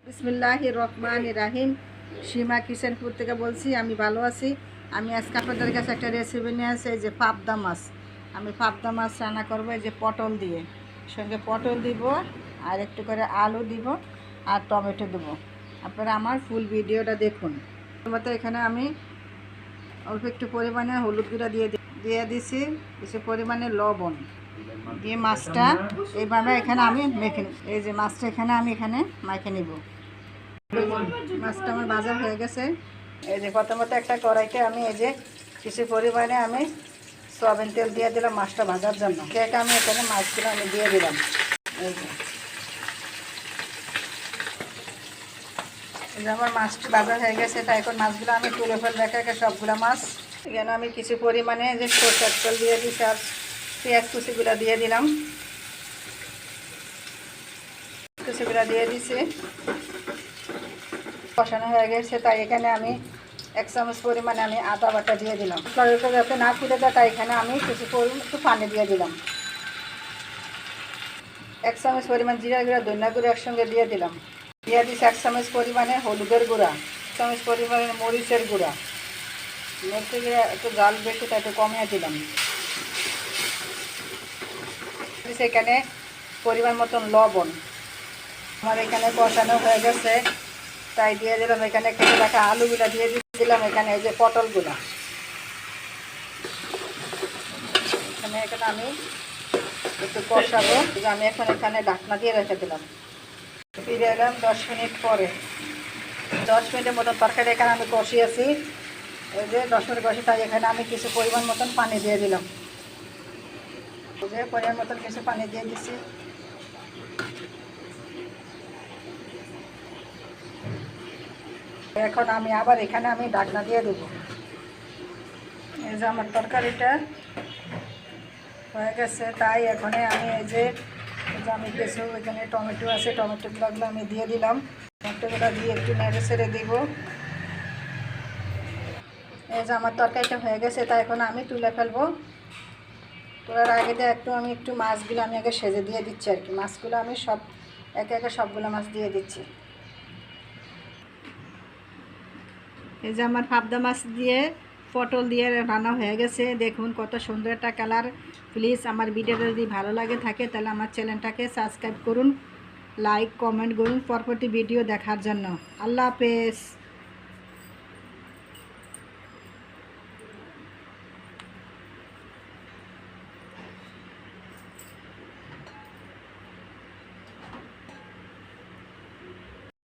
বিসমিল্লাহির রহমানির রহিম। সীমা কিচেনপুর থেকে বলছি। আমি ভালো আছি। আমি আজকে আপনাদের কাছে একটা রেসিপি নিয়ে আসি। এই যে পাবদা মাছ, আমি পাবদা মাছ রান্না করবো এই যে পটল দিয়ে। সঙ্গে পটল দিব, আর একটু করে আলু দিব, আর টমেটো দেবো। আপনারা আমার ফুল ভিডিওটা দেখুন। মতো এখানে আমি অল্প একটু পরিমাণে হলুদ গুঁড়া দিয়ে দিছি, কিছু পরিমাণে লবণ দিয়ে মাছটা এইভাবে এখানে আমি মেখে এই যে মাছটা এখানে আমি মাখে নিব। মাছটা আমার ভাজা হয়ে গেছে। এই যে প্রথমত একটা কড়াইতে আমি এই যে কিছু পরিমাণে আমি সয়াবিন তেল দিয়ে দিলাম মাছটা ভাজার জন্য। সেটা আমি এখানে মাছগুলো আমি দিয়ে দিলাম। এই যে আমার মাছটা ভাজা হয়ে গেছে, তাই এখন মাছগুলো আমি তুলে ফেলবো একে একে সবগুলো মাছ। এখানে আমি কিছু পরিমাণে যে সরষের তেল দিয়ে দিচ্ছি, আর পেঁয়াজ কুচিগুলো দিয়ে দিলাম, কুচিগুলো দিয়ে দিছি। কষানো হয়ে গেছে, তাই এখানে আমি 1 চামচ পরিমাণে আমি আদা বাটা দিয়ে দিলাম। তরকারিটা যাতে না ফুটে যায়, তাই এখানে আমি কিছু পরিমাণ একটু পানি দিয়ে দিলাম। 1 চামচ পরিমাণ জিরা গুঁড়া, ধনিয়া গুঁড়া একসঙ্গে দিয়ে দিলাম। দিয়ে দিচ্ছি 1 চামচ পরিমাণে হলুদের গুঁড়া, 1 চামচ পরিমাণে মরিচের গুঁড়া। মরিচের গুঁড়া একটু জাল বেশি, তাই একটু কমিয়ে দিলাম। এখানে পরিমাণ মতন লবণ। আমার এখানে কষানো হয়ে গেছে, তাই দিয়ে দিলাম এখানে কেটে রাখা আলুগুলা দিয়ে দিলাম। এখানে এই যে পটলগুলা এখানে আমি একটু কষাবো। আমি এখন এখানে ঢাকনা দিয়ে রেখে দিলাম। ফিরে এলাম 10 মিনিট পরে। 10 মিনিটের মতন তরকারি এখানে আমি কষিয়েছি। এই যে 10 মিনিট কষি, তাই এখানে আমি কিছু পরিমাণ মতন পানি দিয়ে দিলাম। এই যে পরিমাণ মতন কিছু পানি দিয়ে দিচ্ছি। এখন আমি আবার এখানে আমি ঢাকনা দিয়ে দেবো। এই যে আমার তরকারিটা হয়ে গেছে, তাই এখানে আমি এই যে আমি কিছু এখানে টমেটো আছে, টমেটোগুলো আমি দিয়ে দিলাম। টমেটোগুলো দিয়ে একটু নেড়ে ছেড়ে দিব। এই যে আমার তরকারিটা হয়ে গেছে, তাই এখন আমি তুলে ফেলবো। তোলার আগে আমি একটু মাছগুলো আমি আগে সেজে দিয়ে দিচ্ছি আর কি। মাছগুলো আমি সব একে একে সবগুলো মাছ দিয়ে দিচ্ছি। এই যে আমার পাবদা মাছ দিয়ে পটল দিয়ে রান্না হয়ে গেছে। দেখুন কত সুন্দর একটা কালার। প্লিজ আমার ভিডিওটা যদি ভালো লাগে থাকে, তাহলে আমার চ্যানেলটাকে সাবস্ক্রাইব করুন, লাইক কমেন্ট করুন পরবর্তী ভিডিও দেখার জন্য। আল্লাহ হাফেজ।